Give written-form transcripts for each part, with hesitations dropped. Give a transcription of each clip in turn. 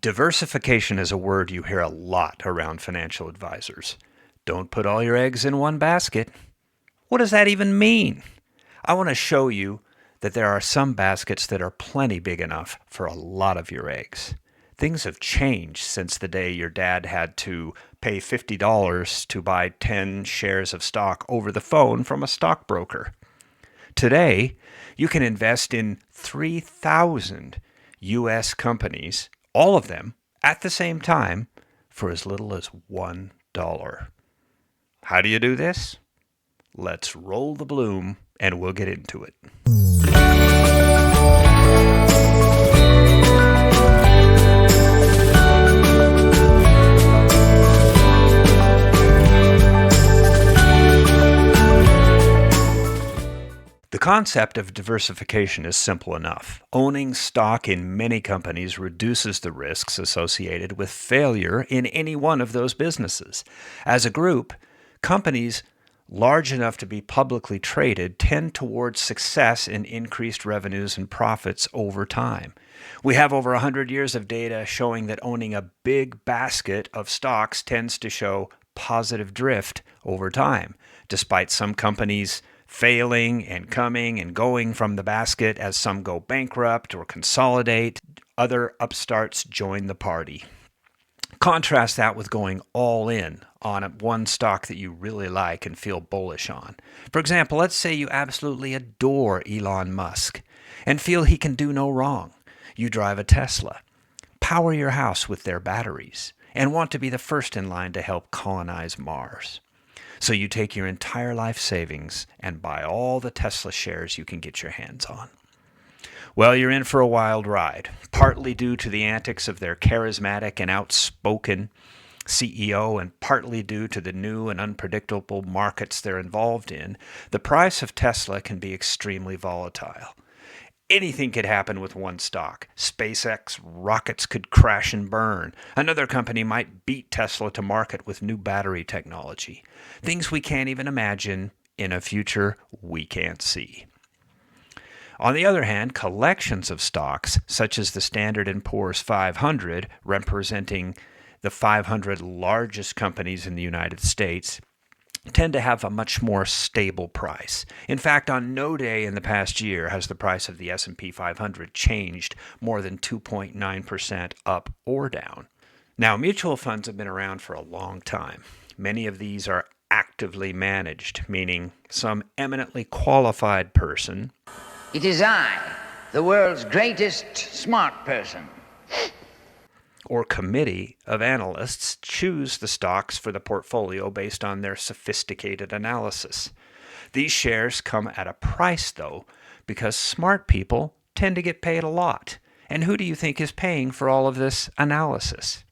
Diversification is a word you hear a lot around financial advisors. Don't put all your eggs in one basket. What does that even mean? I want to show you that there are some baskets that are plenty big enough for a lot of your eggs. Things have changed since the day your dad had to pay $50 to buy 10 shares of stock over the phone from a stockbroker. Today, you can invest in 3,000 U.S. companies, all of them at the same time, for as little as $1. How do you do this? Let's roll the bloom and we'll get into it. The concept of diversification is simple enough. Owning stock in many companies reduces the risks associated with failure in any one of those businesses. As a group, companies large enough to be publicly traded tend towards success in increased revenues and profits over time. We have over 100 years of data showing that owning a big basket of stocks tends to show positive drift over time, despite some companies failing and coming and going from the basket as some go bankrupt or consolidate. Other upstarts join the party. Contrast that with going all in on one stock that you really like and feel bullish on. For example, let's say you absolutely adore Elon Musk and feel he can do no wrong. You drive a Tesla, power your house with their batteries, and want to be the first in line to help colonize Mars. So you take your entire life savings and buy all the Tesla shares you can get your hands on. Well, you're in for a wild ride, partly due to the antics of their charismatic and outspoken CEO and partly due to the new and unpredictable markets they're involved in. The price of Tesla can be extremely volatile. Anything could happen with one stock. SpaceX rockets could crash and burn. Another company might beat Tesla to market with new battery technology. Things we can't even imagine in a future we can't see. On the other hand, collections of stocks, such as the Standard & Poor's 500, representing the 500 largest companies in the United States, tend to have a much more stable price. In fact, on no day in the past year has the price of the S&P 500 changed more than 2.9% up or down. Now, mutual funds have been around for a long time. Many of these are actively managed, meaning some eminently qualified person. It is I, the world's greatest smart person. Or committee of analysts choose the stocks for the portfolio based on their sophisticated analysis. These shares come at a price, though, because smart people tend to get paid a lot. And who do you think is paying for all of this analysis?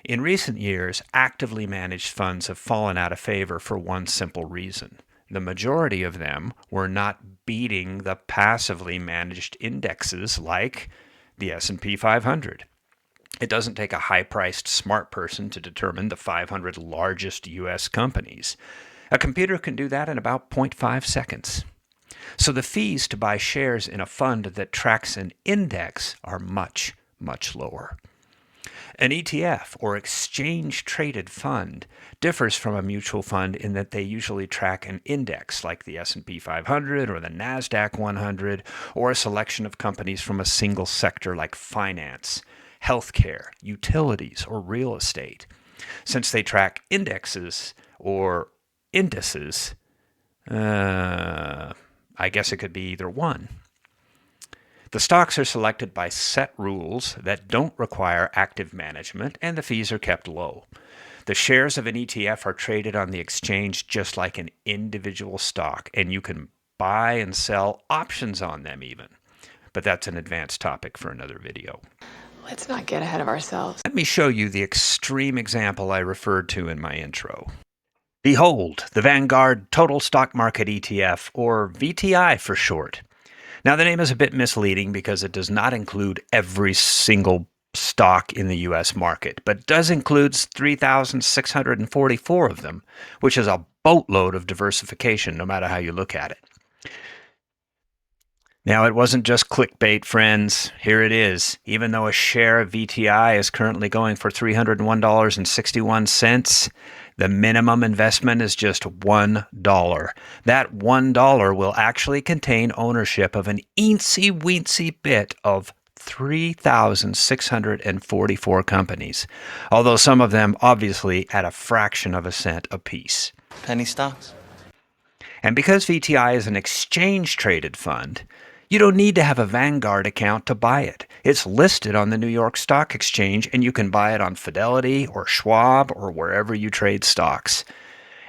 In recent years, actively managed funds have fallen out of favor for one simple reason. The majority of them were not beating the passively managed indexes like the S&P 500. It doesn't take a high-priced smart person to determine the 500 largest U.S. companies. A computer can do that in about 0.5 seconds. So the fees to buy shares in a fund that tracks an index are much, much lower. An ETF, or exchange-traded fund, differs from a mutual fund in that they usually track an index like the S&P 500 or the NASDAQ 100, or a selection of companies from a single sector like finance, healthcare, utilities, or real estate. Since they track indexes or indices, I guess it could be either one. The stocks are selected by set rules that don't require active management, and the fees are kept low. The shares of an ETF are traded on the exchange just like an individual stock, and you can buy and sell options on them even. But that's an advanced topic for another video. Let's not get ahead of ourselves. Let me show you the extreme example I referred to in my intro. Behold, the Vanguard Total Stock Market ETF, or VTI for short. Now, the name is a bit misleading because it does not include every single stock in the U.S. market, but does include 3,644 of them, which is a boatload of diversification no matter how you look at it. Now, it wasn't just clickbait, friends. Here it is. Even though a share of VTI is currently going for $301.61, the minimum investment is just $1. That $1 will actually contain ownership of an eensy-weensy bit of 3,644 companies, although some of them obviously at a fraction of a cent apiece. Penny stocks? And because VTI is an exchange-traded fund, you don't need to have a Vanguard account to buy it. It's listed on the New York Stock Exchange, and you can buy it on Fidelity or Schwab or wherever you trade stocks.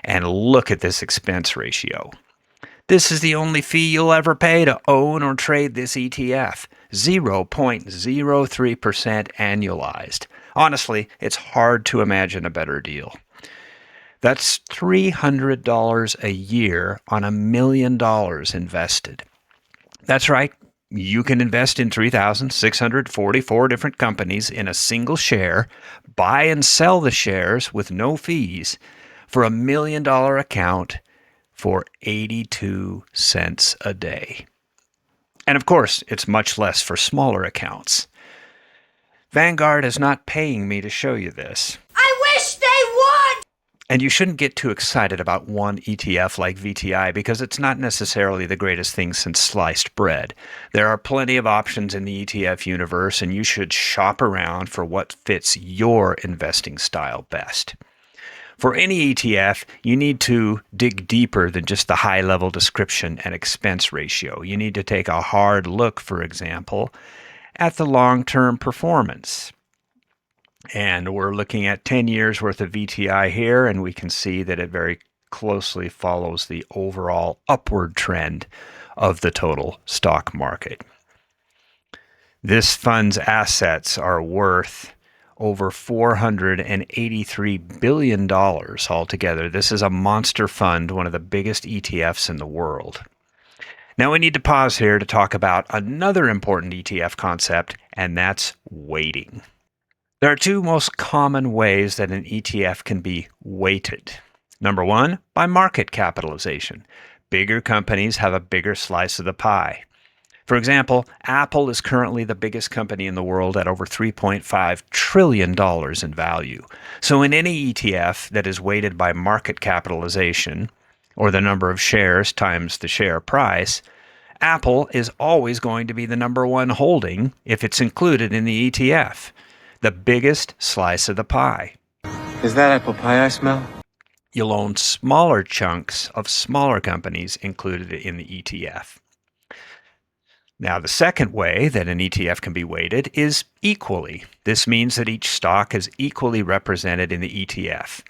And look at this expense ratio. This is the only fee you'll ever pay to own or trade this ETF, 0.03% annualized. Honestly, it's hard to imagine a better deal. That's $300 a year on $1 million invested. That's right. You can invest in 3,644 different companies in a single share, buy and sell the shares with no fees for $1 million account for 82 cents a day. And of course, it's much less for smaller accounts. Vanguard is not paying me to show you this. I wish they would! And you shouldn't get too excited about one ETF like VTI because it's not necessarily the greatest thing since sliced bread. There are plenty of options in the ETF universe, and you should shop around for what fits your investing style best. For any ETF, you need to dig deeper than just the high-level description and expense ratio. You need to take a hard look, for example, at the long-term performance. And we're looking at 10 years worth of VTI here, and we can see that it very closely follows the overall upward trend of the total stock market. This fund's assets are worth over $483 billion altogether. This is a monster fund, one of the biggest ETFs in the world. Now we need to pause here to talk about another important ETF concept, and that's weighting. There are two most common ways that an ETF can be weighted. Number one, by market capitalization. Bigger companies have a bigger slice of the pie. For example, Apple is currently the biggest company in the world at over $3.5 trillion in value. So in any ETF that is weighted by market capitalization, or the number of shares times the share price, Apple is always going to be the number one holding if it's included in the ETF. The biggest slice of the pie. Is that apple pie I smell? You'll own smaller chunks of smaller companies included in the ETF. Now, the second way that an ETF can be weighted is equally. This means that each stock is equally represented in the ETF.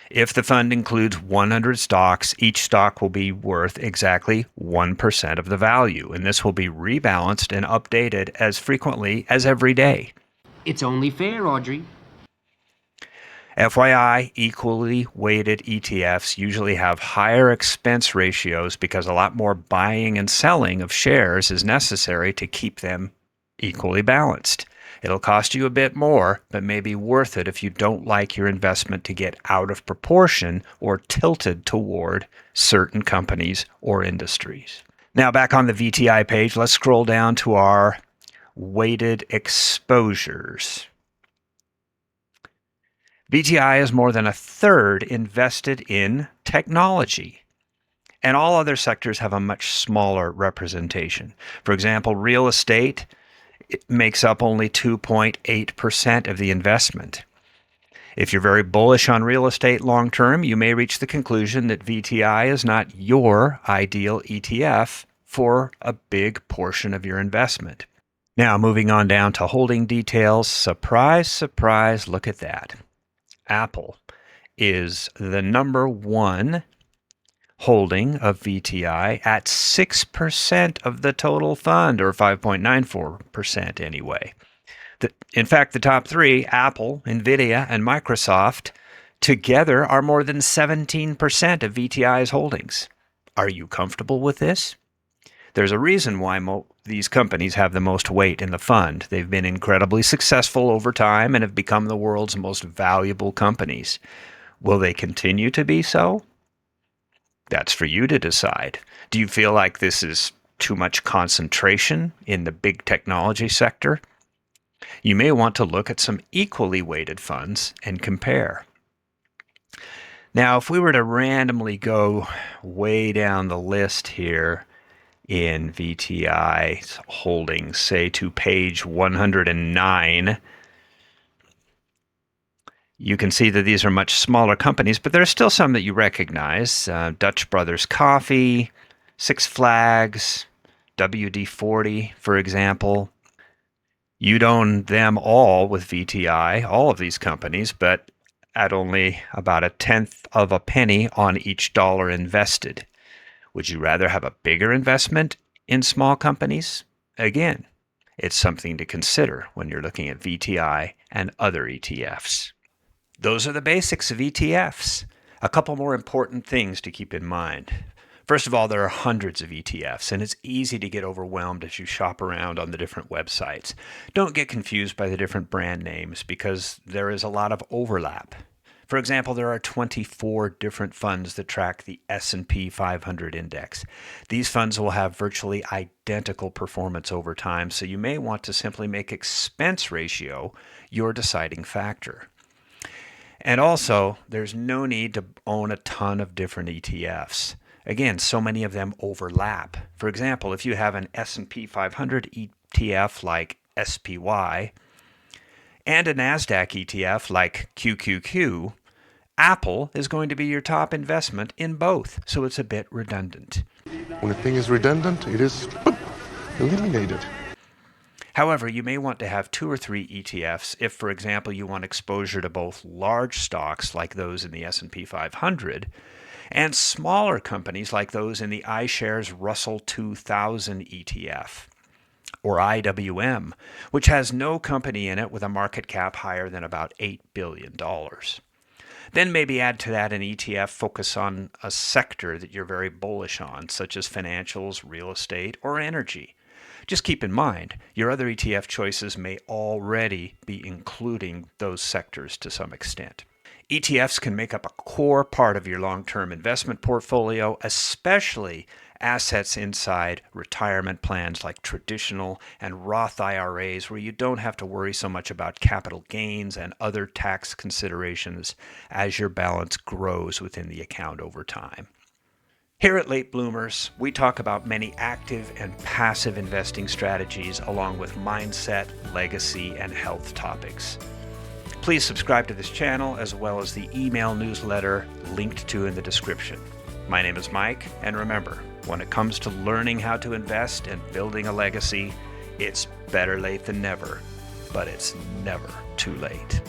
If the fund includes 100 stocks, each stock will be worth exactly 1% of the value, and this will be rebalanced and updated as frequently as every day. It's only fair, Audrey. FYI, equally weighted ETFs usually have higher expense ratios because a lot more buying and selling of shares is necessary to keep them equally balanced. It'll cost you a bit more, but may be worth it if you don't like your investment to get out of proportion or tilted toward certain companies or industries. Now, back on the VTI page, let's scroll down to our weighted exposures. VTI is more than a third invested in technology, and all other sectors have a much smaller representation. For example, real estate makes up only 2.8% of the investment. If you're very bullish on real estate long term, you may reach the conclusion that VTI is not your ideal ETF for a big portion of your investment. Now, moving on down to holding details. Surprise, surprise, look at that. Apple is the number one holding of VTI at 6% of the total fund, or 5.94% anyway. In fact, the top three, Apple, Nvidia, and Microsoft, together are more than 17% of VTI's holdings. Are you comfortable with this? There's a reason why these companies have the most weight in the fund. They've been incredibly successful over time and have become the world's most valuable companies. Will they continue to be so? That's for you to decide. Do you feel like this is too much concentration in the big technology sector, you may want to look at some equally weighted funds and compare. Now, if we were to randomly go way down the list here in VTI holdings, say to page 109, you can see that these are much smaller companies, but there are still some that you recognize. Dutch Brothers Coffee, Six Flags, WD-40, for example. You'd own them all with VTI, all of these companies, but at only about 1/10 of a penny on each dollar invested. Would you rather have a bigger investment in small companies? Again, it's something to consider when you're looking at VTI and other ETFs. Those are the basics of ETFs. A couple more important things to keep in mind. First of all, there are hundreds of ETFs, and it's easy to get overwhelmed as you shop around on the different websites. Don't get confused by the different brand names because there is a lot of overlap. For example, there are 24 different funds that track the S&P 500 index. These funds will have virtually identical performance over time, so you may want to simply make expense ratio your deciding factor. And also, there's no need to own a ton of different ETFs. Again, so many of them overlap. For example, if you have an S&P 500 ETF like SPY and a NASDAQ ETF like QQQ, Apple is going to be your top investment in both, so it's a bit redundant. When a thing is redundant, it is eliminated. However, you may want to have 2 or 3 ETFs if, for example, you want exposure to both large stocks like those in the S&P 500 and smaller companies like those in the iShares Russell 2000 ETF, or IWM, which has no company in it with a market cap higher than about $8 billion. Then maybe add to that an ETF focus on a sector that you're very bullish on, such as financials, real estate, or energy. Just keep in mind, your other ETF choices may already be including those sectors to some extent. ETFs can make up a core part of your long-term investment portfolio, especially assets inside retirement plans like traditional and Roth IRAs, where you don't have to worry so much about capital gains and other tax considerations as your balance grows within the account over time. Here at Late Bloomers, we talk about many active and passive investing strategies along with mindset, legacy, and health topics. Please subscribe to this channel as well as the email newsletter linked to in the description. My name is Mike, and remember, when it comes to learning how to invest and building a legacy, it's better late than never, but it's never too late.